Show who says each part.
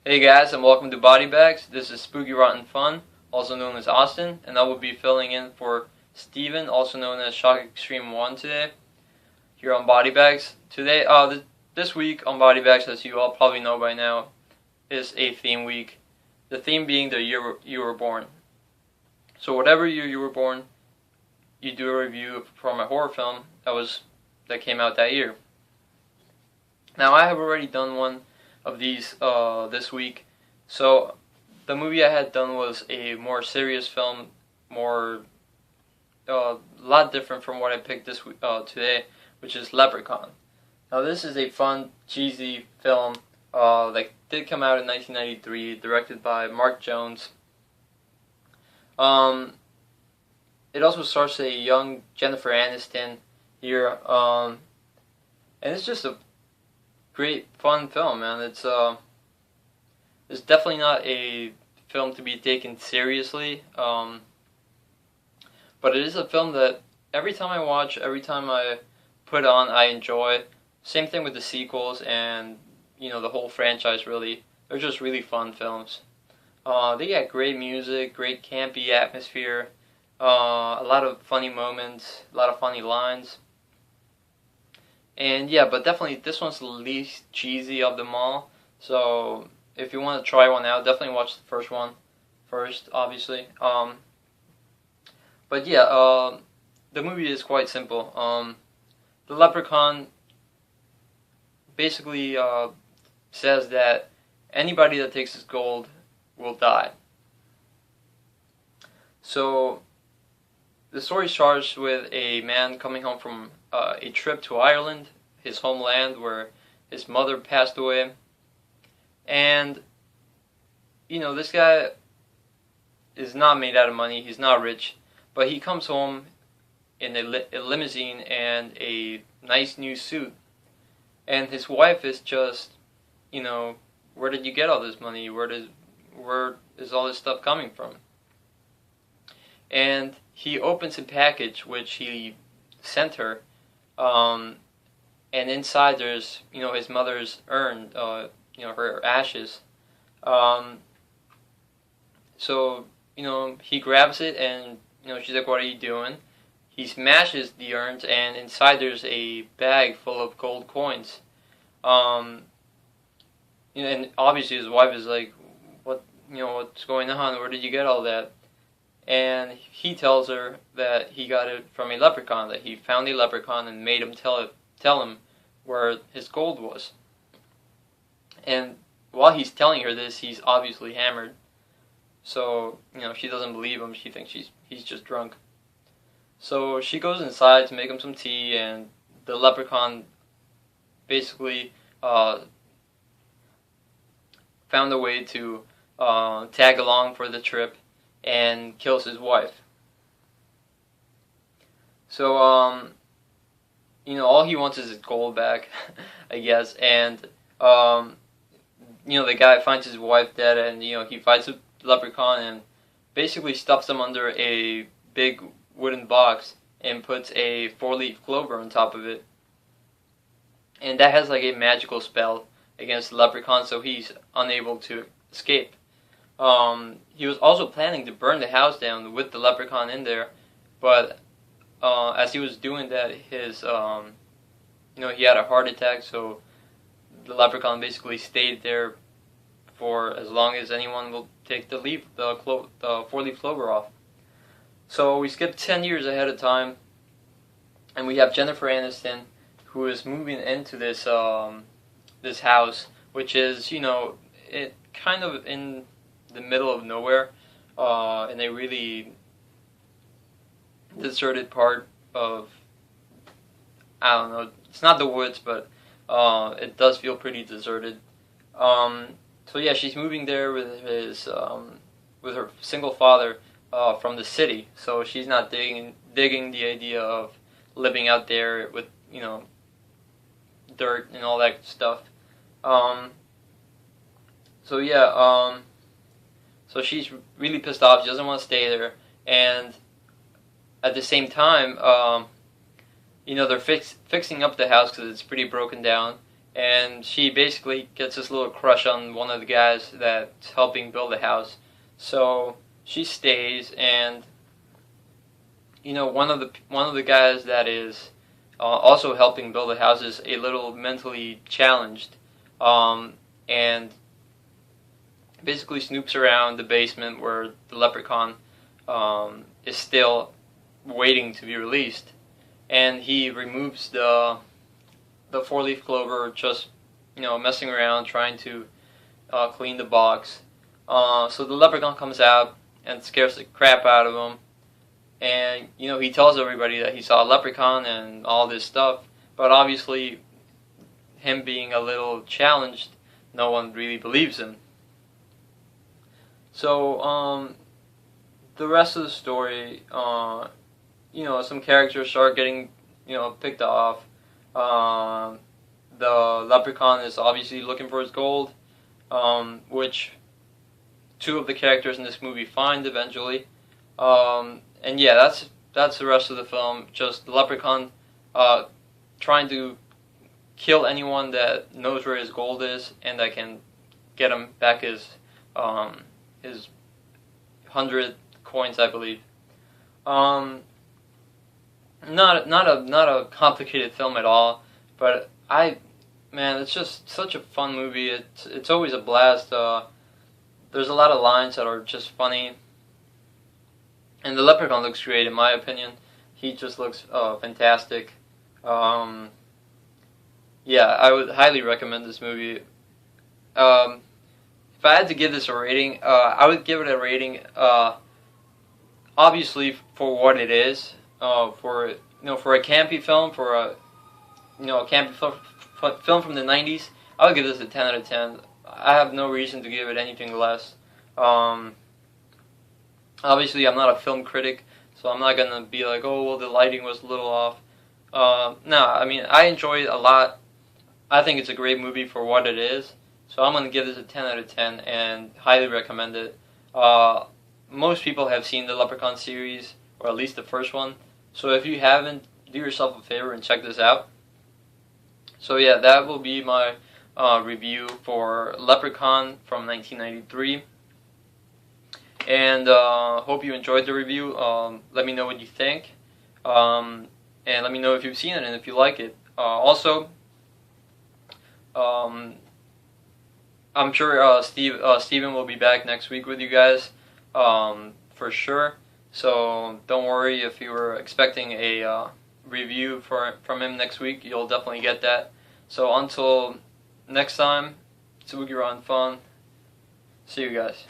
Speaker 1: Hey guys, and welcome to Body Bags. This is Spooky Rotten Fun, also known as Austin, and I will be filling in for Steven, also known as Shock Extreme 1 today, here on Body Bags. Today, this week on Body Bags, as you all probably know by now, is a theme week. The theme being the year you were born. So whatever year you were born, you do a review from a horror film that came out that year. Now I have already done one of these this week. So the movie I had done was a more serious film, a lot different from what I picked this today, which is Leprechaun. Now this is a fun, cheesy film that did come out in 1993, directed by Mark Jones. It also stars a young Jennifer Aniston here, and it's just a great, fun film, man. It's definitely not a film to be taken seriously, but it is a film that every time I watch, every time I put on, I enjoy. Same thing with the sequels and, the whole franchise, really. They're just really fun films. They got great music, great campy atmosphere, a lot of funny moments, a lot of funny lines. And yeah, but definitely this one's the least cheesy of them all. So if you want to try one out, definitely watch the first one first, obviously. But yeah, the movie is quite simple. The Leprechaun basically says that anybody that takes his gold will die. So the story starts with a man coming home from a trip to Ireland, his homeland, where his mother passed away. And, this guy is not made out of money, he's not rich, but he comes home in a limousine and a nice new suit. And his wife is just, where did you get all this money? Where is all this stuff coming from? And he opens a package which he sent her, and inside there's, his mother's urn, her ashes. So, he grabs it and, she's like, "What are you doing?" He smashes the urns, and inside there's a bag full of gold coins. And obviously his wife is like, what's going on? Where did you get all that? And he tells her that he got it from a leprechaun, that he found a leprechaun and made him tell him where his gold was. And while he's telling her this, he's obviously hammered. So, she doesn't believe him. She thinks he's just drunk. So she goes inside to make him some tea, and the leprechaun basically found a way to tag along for the trip and kills his wife. So, all he wants is his gold back, I guess. And, the guy finds his wife dead, and, he fights the leprechaun and basically stuffs him under a big wooden box and puts a 4-leaf clover on top of it. And that has like a magical spell against the leprechaun, so he's unable to escape. He was also planning to burn the house down with the leprechaun in there, but as he was doing that, his he had a heart attack, so the leprechaun basically stayed there for as long as anyone will take the 4-leaf clover off. So we skip 10 years ahead of time, and we have Jennifer Aniston, who is moving into this this house, which is it kind of in the middle of nowhere, in a really deserted part of, I don't know, it's not the woods, but it does feel pretty deserted. So yeah, she's moving there with her single father from the city, so she's not digging the idea of living out there with dirt and all that stuff. So yeah, so she's really pissed off. She doesn't want to stay there, and at the same time, they're fixing up the house because it's pretty broken down, and she basically gets this little crush on one of the guys that's helping build the house. So she stays, and one of the guys that is also helping build the house is a little mentally challenged, and basically snoops around the basement where the leprechaun is still waiting to be released, and he removes the four-leaf clover, just messing around trying to clean the box. So the leprechaun comes out and scares the crap out of him, and he tells everybody that he saw a leprechaun and all this stuff, but obviously him being a little challenged, no one really believes him. So the rest of the story, some characters start getting picked off. The leprechaun is obviously looking for his gold, which two of the characters in this movie find eventually. And yeah, that's the rest of the film. Just the leprechaun trying to kill anyone that knows where his gold is and that can get him back his 100 coins, I believe. Not a complicated film at all, but man, it's just such a fun movie. It's always a blast. There's a lot of lines that are just funny, and the leprechaun looks great in my opinion. He just looks fantastic. Yeah, I would highly recommend this movie. If I had to give this a rating, I would give it a rating. Obviously, for what it is, for a campy film, for a campy film from the 90s, I would give this a 10 out of 10. I have no reason to give it anything less. Obviously, I'm not a film critic, so I'm not gonna be like, oh well, the lighting was a little off. No, I mean, I enjoy it a lot. I think it's a great movie for what it is. So I'm going to give this a 10 out of 10 and highly recommend it. Most people have seen the Leprechaun series, or at least the first one. So if you haven't, do yourself a favor and check this out. So yeah, that will be my review for Leprechaun from 1993. And hope you enjoyed the review. Let me know what you think. And let me know if you've seen it and if you like it. Also, I'm sure Steven will be back next week with you guys, for sure. So don't worry if you were expecting a review from him next week. You'll definitely get that. So until next time, SPOOKYROTTENFUN. See you guys.